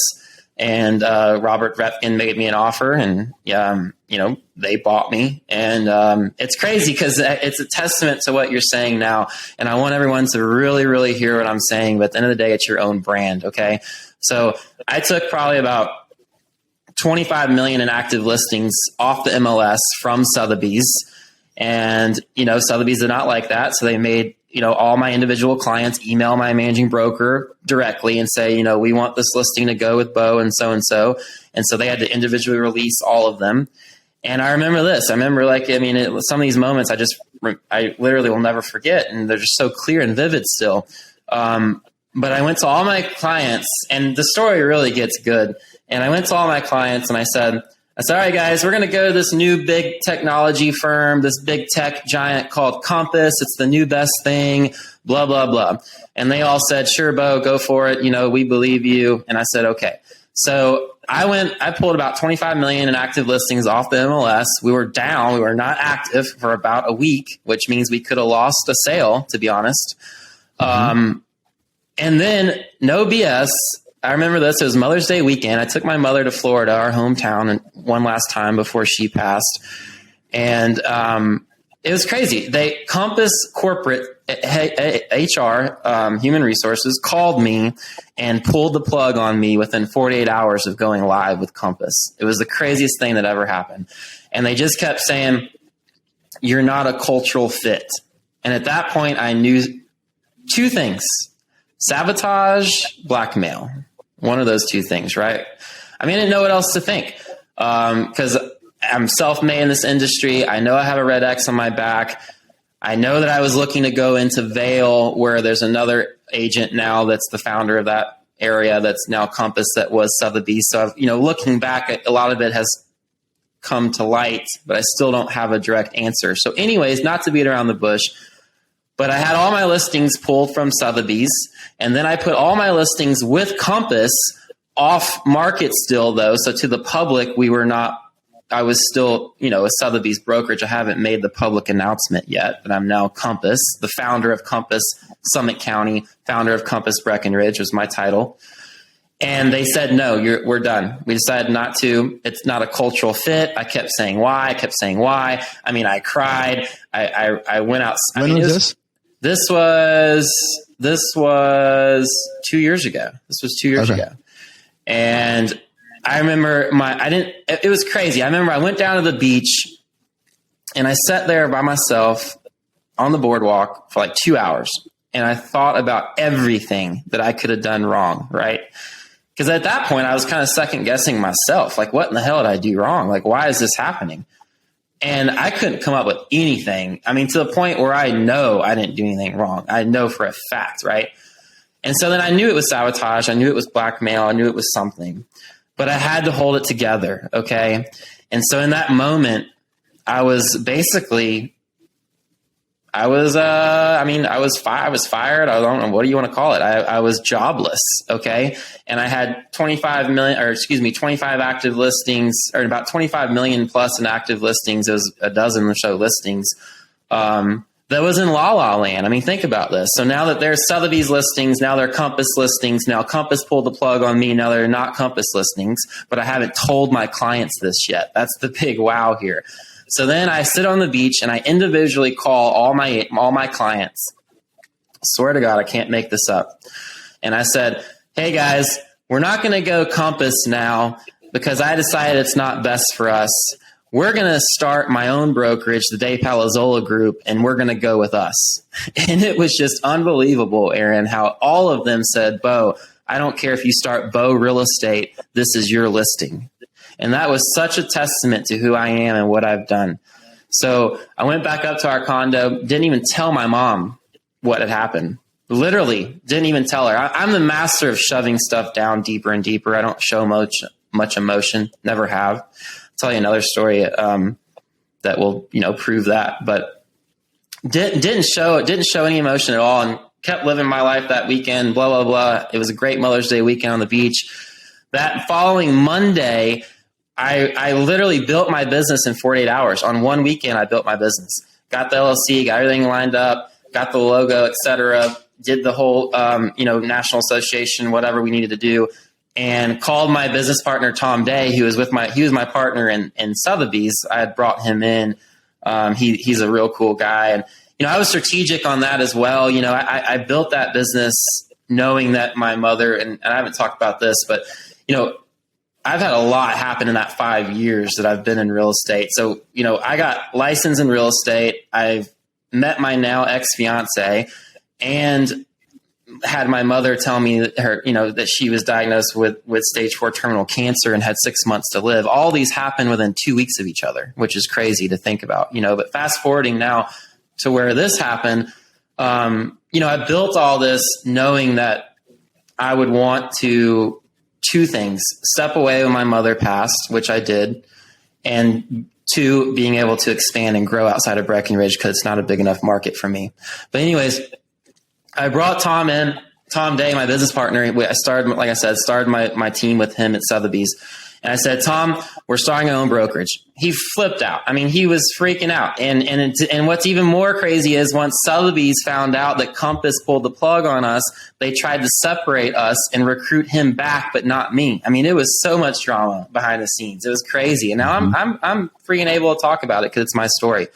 and Robert Repkin made me an offer, and they bought me. And it's crazy because it's a testament to what you're saying now. And I want everyone to really, really hear what I'm saying. But at the end of the day, it's your own brand. Okay. So I took probably about 25 million in active listings off the MLS from Sotheby's. And, Sotheby's did not like that. So they made, all my individual clients email my managing broker directly and say, we want this listing to go with Bo and so. And so they had to individually release all of them. And I remember this. I remember some of these moments I literally will never forget. And they're just so clear and vivid still. But I went to all my clients, and the story really gets good. And I went to all my clients and I said, all right, guys, we're going to go to this new big technology firm, this big tech giant called Compass. It's the new best thing, blah, blah, blah. And they all said, sure, Bo, go for it. We believe you. And I said, okay. So I pulled about 25 million in active listings off the MLS. We were down. We were not active for about a week, which means we could have lost a sale, to be honest. Mm-hmm. And then no BS. I remember this. It was Mother's Day weekend. I took my mother to Florida, our hometown, and one last time before she passed. And it was crazy. Compass Corporate HR, Human Resources, called me and pulled the plug on me within 48 hours of going live with Compass. It was the craziest thing that ever happened. And they just kept saying, you're not a cultural fit. And at that point, I knew two things: sabotage, blackmail. One of those two things, right? I didn't know what else to think, because I'm self-made in this industry. I know I have a red X on my back. I know that I was looking to go into Vail, where there's another agent now that's the founder of that area that's now Compass, that was Sotheby's. So, looking back, a lot of it has come to light, but I still don't have a direct answer. So anyways, not to beat around the bush, but I had all my listings pulled from Sotheby's, and then I put all my listings with Compass off market still, though. So to the public, I was still, a Sotheby's brokerage. I haven't made the public announcement yet, but I'm now Compass, the founder of Compass Summit County, founder of Compass Breckenridge was my title. And they said, no, we're done. We decided not to. It's not a cultural fit. I kept saying why. I mean, I cried. I went out. When was this? This was 2 years ago. This was 2 years ago. And I remember it was crazy. I remember I went down to the beach and I sat there by myself on the boardwalk for like 2 hours. And I thought about everything that I could have done wrong. Right. Because at that point I was kind of second guessing myself. Like, what in the hell did I do wrong? Like, why is this happening? And I couldn't come up with anything. I mean, to the point where I know I didn't do anything wrong. I know for a fact. Right. And so then I knew it was sabotage. I knew it was blackmail. I knew it was something. But I had to hold it together, okay? And so in that moment, I was fired. I don't know, what do you want to call it? I was jobless, okay? And I had 25 active listings, or about 25 million plus in active listings. It was a dozen or so listings. That was in La La Land. I mean, think about this. So now that there's Sotheby's listings, now they're Compass listings. Now Compass pulled the plug on me. Now they're not Compass listings, but I haven't told my clients this yet. That's the big wow here. So then I sit on the beach and I individually call all my clients. I swear to God, I can't make this up. And I said, hey guys, we're not going to go Compass now because I decided it's not best for us. We're going to start my own brokerage, the Palazola Group, and we're going to go with us. And it was just unbelievable, Aaron, how all of them said, Bo, I don't care if you start Bo Real Estate, this is your listing. And that was such a testament to who I am and what I've done. So I went back up to our condo, didn't even tell my mom what had happened. Literally didn't even tell her. I'm the master of shoving stuff down deeper and deeper. I don't show much emotion, never have. Tell you another story that will, prove that, but didn't show any emotion at all, and kept living my life that weekend. Blah blah blah. It was a great Mother's Day weekend on the beach. That following Monday, I literally built my business in 48 hours. On one weekend, I built my business. Got the LLC, got everything lined up, got the logo, etc. Did the whole National Association, whatever we needed to do. And called my business partner, Tom Day, he was my partner in Sotheby's. I had brought him in. He's a real cool guy. And, I was strategic on that as well. I built that business knowing that my mother, and I haven't talked about this, but, I've had a lot happen in that 5 years that I've been in real estate. So, I got licensed in real estate. I've met my now ex-fiance, and had my mother tell me that she was diagnosed with stage 4 terminal cancer and had 6 months to live. All these happened within 2 weeks of each other, which is crazy to think about, but fast forwarding now to where this happened, I built all this knowing that I would want to, two things: step away when my mother passed, which I did, and two, being able to expand and grow outside of Breckenridge because it's not a big enough market for me. But anyways, I brought Tom in, Tom Day, my business partner. I started my team with him at Sotheby's. And I said, Tom, we're starting our own brokerage. He flipped out. I mean, he was freaking out. And what's even more crazy is once Sotheby's found out that Compass pulled the plug on us, they tried to separate us and recruit him back, but not me. I mean, it was so much drama behind the scenes. It was crazy. And now I'm freaking able to talk about it because it's my story.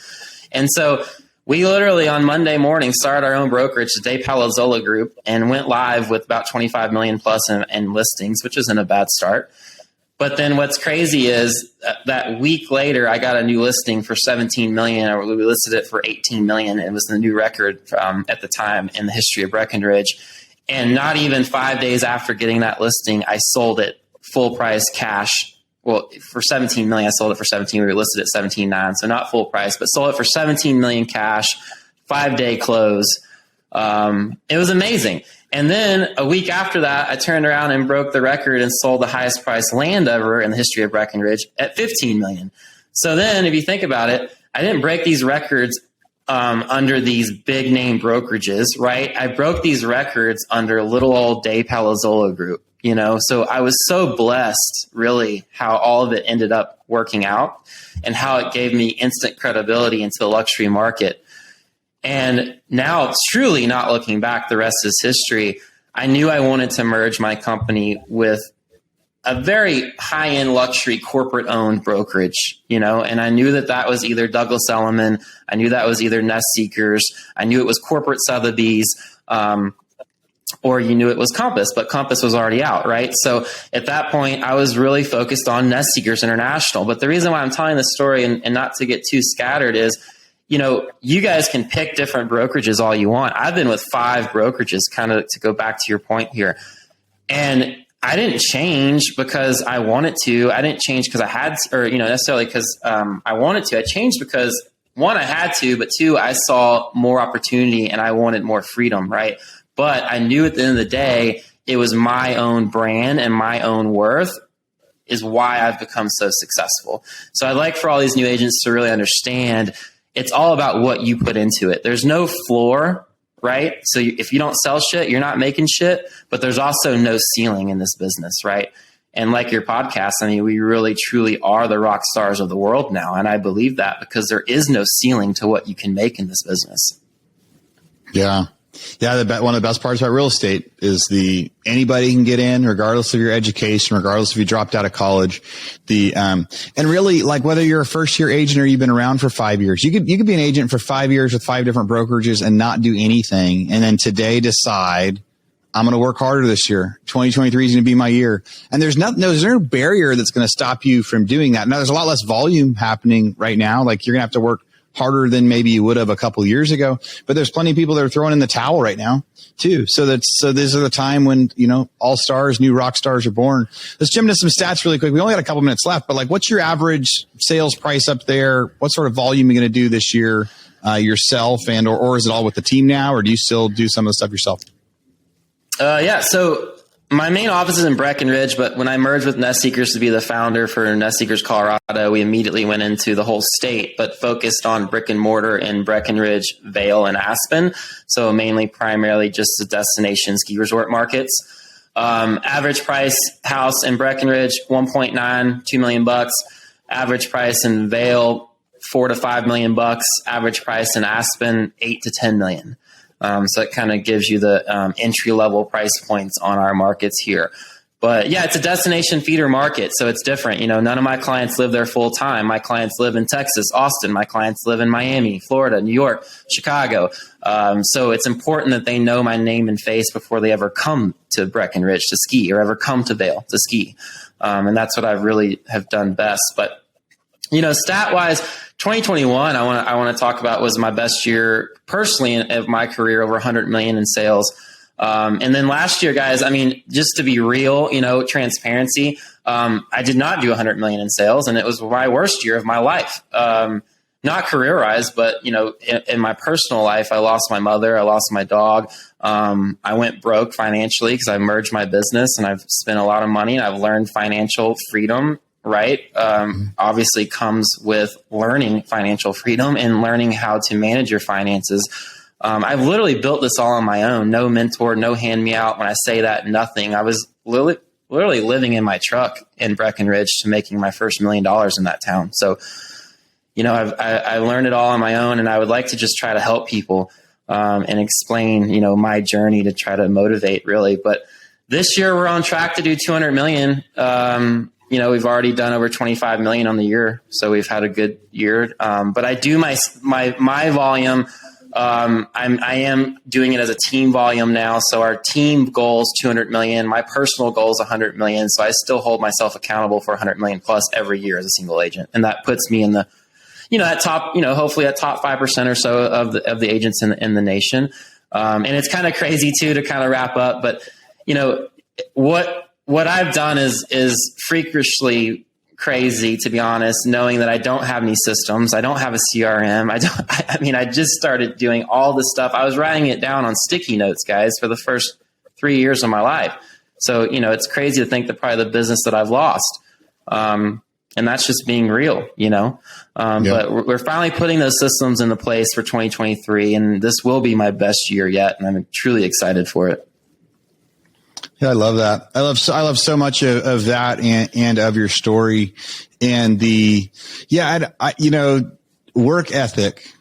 And so we literally on Monday morning started our own brokerage, the Palazola Group, and went live with about 25 million plus in listings, which isn't a bad start. But then what's crazy is that week later, I got a new listing for 17 million. Or we listed it for 18 million. It was the new record at the time in the history of Breckenridge. And not even 5 days after getting that listing, I sold it full price cash. Well, for 17 million, I sold it for 17. We were listed at 17.9, so not full price, but sold it for 17 million cash, 5 day close. It was amazing. And then a week after that, I turned around and broke the record and sold the highest priced land ever in the history of Breckenridge at $15 million. So then if you think about it, I didn't break these records under these big name brokerages, right? I broke these records under little old Day Palazola Group, you know? So I was so blessed, really, how all of it ended up working out and how it gave me instant credibility into the luxury market. And now, truly not looking back, the rest is history. I knew I wanted to merge my company with a very high-end luxury corporate-owned brokerage, you know, and I knew that that was either Douglas Elliman, I knew that was either Nest Seekers, I knew it was corporate Sotheby's, or you knew it was Compass, but Compass was already out, right? So at that point, I was really focused on Nest Seekers International. But the reason why I'm telling this story and not to get too scattered is, you know, you guys can pick different brokerages all you want. I've been with 5 brokerages, kind of to go back to your point here. And I didn't change because I wanted to. I didn't change because I had to, or, you know, necessarily because I wanted to. I changed because, 1, I had to, but 2, I saw more opportunity and I wanted more freedom, right? But I knew at the end of the day, it was my own brand and my own worth is why I've become so successful. So I'd like for all these new agents to really understand it's all about what you put into it. There's no floor, right? So if you don't sell shit, you're not making shit, but there's also no ceiling in this business, right? And like your podcast, I mean, we really truly are the rock stars of the world now. And I believe that because there is no ceiling to what you can make in this business. Yeah. Yeah, one of the best parts about real estate is anybody can get in, regardless of your education, regardless if you dropped out of college. And really, like, whether you're a first year agent or you've been around for 5 years, you could be an agent for 5 years with 5 different brokerages and not do anything, and then today decide, I'm going to work harder this year. 2023 is going to be my year. And there's no barrier that's going to stop you from doing that. Now, there's a lot less volume happening right now. Like, you're going to have to work harder than maybe you would have a couple years ago, but there's plenty of people that are throwing in the towel right now too. So this is the time when, you know, all stars, new rock stars are born. Let's jump into some stats really quick. We only got a couple minutes left, but like, what's your average sales price up there? What sort of volume are you going to do this year, yourself, and, or is it all with the team now, or do you still do some of the stuff yourself? Yeah. So my main office is in Breckenridge, but when I merged with Nest Seekers to be the founder for Nest Seekers Colorado, we immediately went into the whole state, but focused on brick and mortar in Breckenridge, Vail, and Aspen. So primarily just the destination ski resort markets. Average price house in Breckenridge, 1.9, $2 million. Average price in Vail, $4 to $5 million. Average price in Aspen, $8 to $10 million. So it kind of gives you the entry-level price points on our markets here. But yeah, it's a destination feeder market, so it's different. You know, none of my clients live there full time. My clients live in Texas, Austin. My clients live in Miami, Florida, New York, Chicago. So it's important that they know my name and face before they ever come to Breckenridge to ski or ever come to Vail to ski. And that's what I really have done best. But, you know, stat-wise, 2021, I want to talk about was my best year personally of my career, over 100 million in sales. And then last year, guys, I mean, just to be real, you know, transparency, I did not do 100 million in sales, and it was my worst year of my life. Not career-wise, but, you know, in my personal life, I lost my mother, I lost my dog. I went broke financially because I merged my business and I've spent a lot of money and I've learned financial freedom. Right. Obviously comes with learning financial freedom and learning how to manage your finances. I've literally built this all on my own. No mentor, no hand me out. When I say that, nothing. I was literally living in my truck in Breckenridge to making my first $1 million in that town. So, you know, I learned it all on my own, and I would like to just try to help people and explain, you know, my journey to try to motivate really. But this year we're on track to do 200 million. You know, we've already done over 25 million on the year, so we've had a good year. But I do my volume. I am doing it as a team volume now. So our team goal is 200 million. My personal goal is 100 million. So I still hold myself accountable for 100 million plus every year as a single agent, and that puts me in the, you know, that top, you know, hopefully that top 5% or so of the agents in the nation. And it's kind of crazy too to kind of wrap up, but you know what I've done is freakishly crazy, to be honest, knowing that I don't have any systems. I don't have a CRM. I just started doing all this stuff. I was writing it down on sticky notes, guys, for the first 3 years of my life. So, it's crazy to think that probably the business that I've lost. And that's just being real, but we're finally putting those systems into place for 2023. And this will be my best year yet. And I'm truly excited for it. Yeah, I love that. I love so much of that and of your story and work ethic,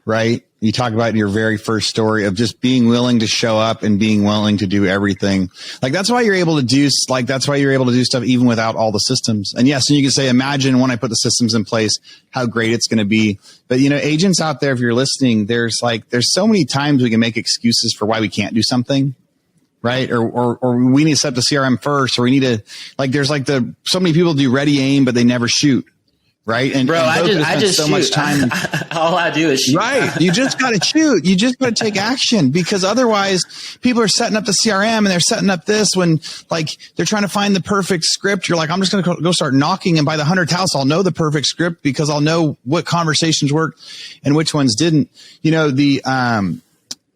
right? You talk about in your very first story of just being willing to show up and being willing to do everything. Like that's why you're able to do stuff even without all the systems. And yes, and you can say, imagine when I put the systems in place, how great it's going to be. But agents out there, if you're listening, there's so many times we can make excuses for why we can't do something. Right. Or we need to set up the CRM first, or we need to so many people do ready aim, but they never shoot. Right. And bro, I just so much time. All I do is shoot. Right. You just got to shoot. You just got to take action, because otherwise people are setting up the CRM and they're setting up this when they're trying to find the perfect script. You're like, I'm just going to go start knocking, and by the 100th house, I'll know the perfect script because I'll know what conversations worked and which ones didn't.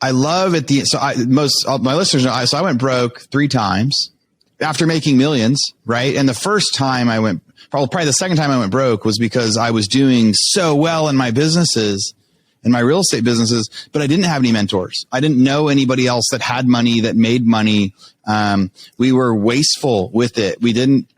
I love at the, most of my listeners know, I went broke 3 times after making millions, right? And the first time I went, probably the second time I went broke was because I was doing so well in my businesses, in my real estate businesses, but I didn't have any mentors. I didn't know anybody else that had money, that made money. We were wasteful with it. We didn't,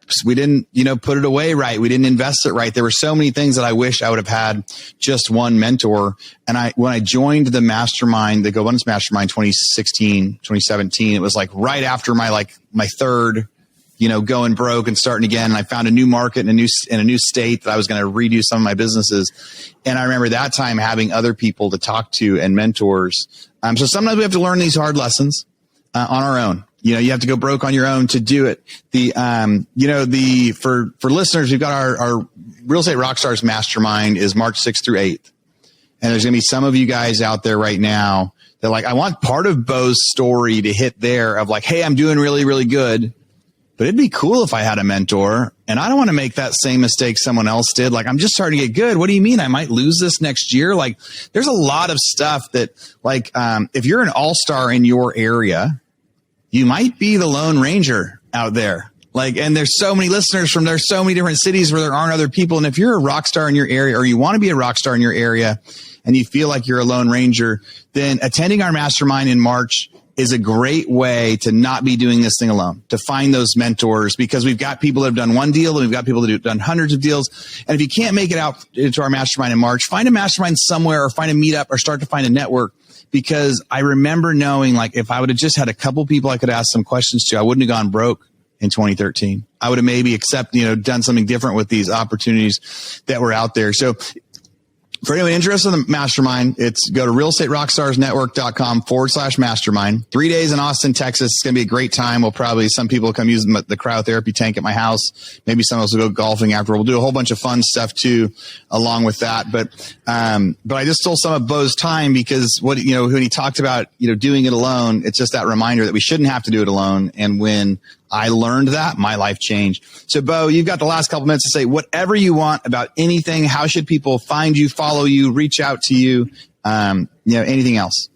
put it away right. We didn't invest it right. There were so many things that I wish I would have had just one mentor. And when I joined the Mastermind, the Go Abundance Mastermind 2016, 2017, it was right after my third, going broke and starting again. And I found a new market in a new state that I was going to redo some of my businesses. And I remember that time having other people to talk to and mentors. So sometimes we have to learn these hard lessons on our own. You have to go broke on your own to do it. For listeners, we've got our Real Estate Rockstars Mastermind is March 6th through 8th. And there's going to be some of you guys out there right now that I want part of Bo's story to hit there of hey, I'm doing really, really good, but it'd be cool if I had a mentor, and I don't want to make that same mistake someone else did. I'm just starting to get good. What do you mean? I might lose this next year. There's a lot of stuff that if you're an all-star in your area, you might be the Lone Ranger out there. And there's so many listeners from there's so many different cities where there aren't other people. And if you're a rock star in your area, or you want to be a rock star in your area and you feel like you're a Lone Ranger, then attending our mastermind in March is a great way to not be doing this thing alone, to find those mentors, because we've got people that have done one deal and we've got people that have done hundreds of deals. And if you can't make it out into our mastermind in March, find a mastermind somewhere, or find a meetup, or start to find a network. Because I remember knowing if I would have just had a couple people I could ask some questions to, I wouldn't have gone broke in 2013. I would have maybe done something different with these opportunities that were out there. So for anyone interested in the mastermind, go to realestaterockstarsnetwork.com/mastermind. 3 days in Austin, Texas. It's going to be a great time. Some people come use the cryotherapy tank at my house. Maybe some of us will go golfing after. We'll do a whole bunch of fun stuff too, along with that. But I just stole some of Bo's time, because when he talked about, doing it alone, it's just that reminder that we shouldn't have to do it alone. And when I learned that, my life changed. So Bo, you've got the last couple minutes to say whatever you want about anything. How should people find you, follow you, reach out to you? Anything else?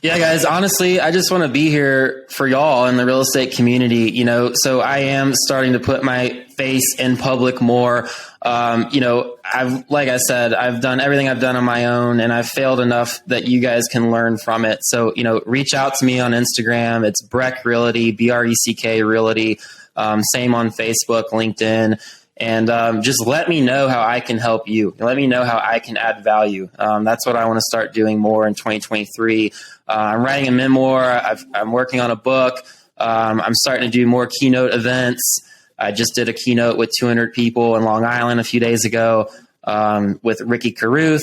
Yeah, guys, honestly, I just want to be here for y'all in the real estate community, so I am starting to put my face in public more. Like I said, I've done everything I've done on my own, and I've failed enough that you guys can learn from it. So, reach out to me on Instagram. It's Breck Realty, BRECK Realty. Same on Facebook, LinkedIn. And just let me know how I can help you. Let me know how I can add value. That's what I want to start doing more in 2023. I'm writing a memoir. I'm working on a book. I'm starting to do more keynote events. I just did a keynote with 200 people in Long Island a few days ago with Ricky Carruth.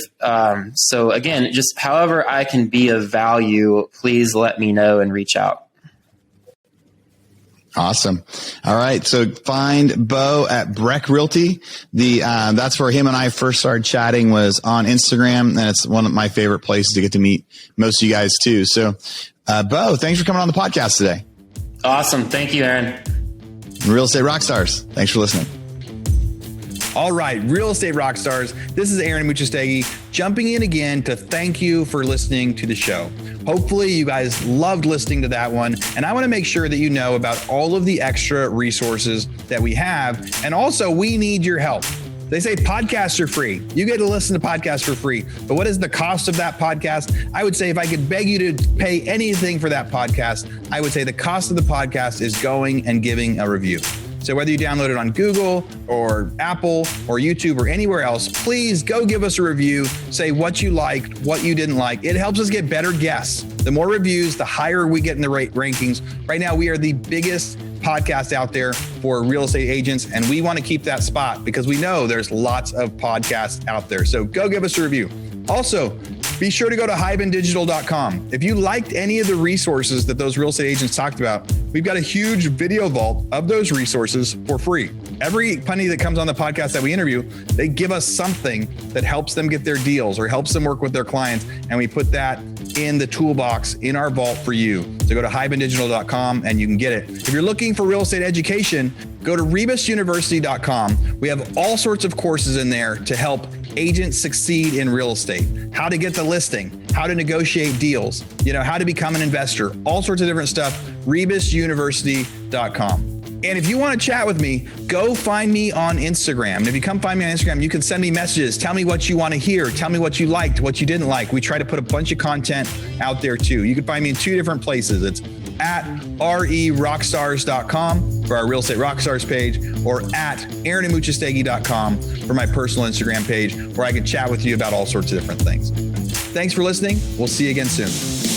So again, just however I can be of value, please let me know and reach out. Awesome. All right. So find Bo at Breck Realty. That's where him and I first started chatting, was on Instagram. And it's one of my favorite places to get to meet most of you guys too. So, Bo, thanks for coming on the podcast today. Awesome. Thank you, Aaron. Real Estate Rockstars. Thanks for listening. All right, Real Estate Rockstars, this is Aaron Muchastegui jumping in again to thank you for listening to the show. Hopefully you guys loved listening to that one. And I want to make sure that you know about all of the extra resources that we have. And also, we need your help. They say podcasts are free. You get to listen to podcasts for free. But what is the cost of that podcast? I would say if I could beg you to pay anything for that podcast, I would say the cost of the podcast is going and giving a review. So whether you download it on Google or Apple or YouTube or anywhere else, please go give us a review. Say what you liked, what you didn't like. It helps us get better guests. The more reviews, the higher we get in the rankings. Right now, we are the biggest podcast out there for real estate agents, and we want to keep that spot because we know there's lots of podcasts out there. So go give us a review. Also, be sure to go to hibandigital.com. If you liked any of the resources that those real estate agents talked about, we've got a huge video vault of those resources for free. Every penny that comes on the podcast that we interview, they give us something that helps them get their deals or helps them work with their clients. And we put that in the toolbox in our vault for you. So go to hibandigital.com and you can get it. If you're looking for real estate education, go to rebusuniversity.com. We have all sorts of courses in there to help agents succeed in real estate, how to get the listing, how to negotiate deals, how to become an investor, all sorts of different stuff, rebusuniversity.com. And if you want to chat with me, go find me on Instagram. And if you come find me on Instagram, you can send me messages. Tell me what you want to hear. Tell me what you liked, what you didn't like. We try to put a bunch of content out there too. You can find me in 2 different places. It's at rerockstars.com for our Real Estate Rockstars page, or at aaronamuchastegui.com for my personal Instagram page, where I can chat with you about all sorts of different things. Thanks for listening. We'll see you again soon.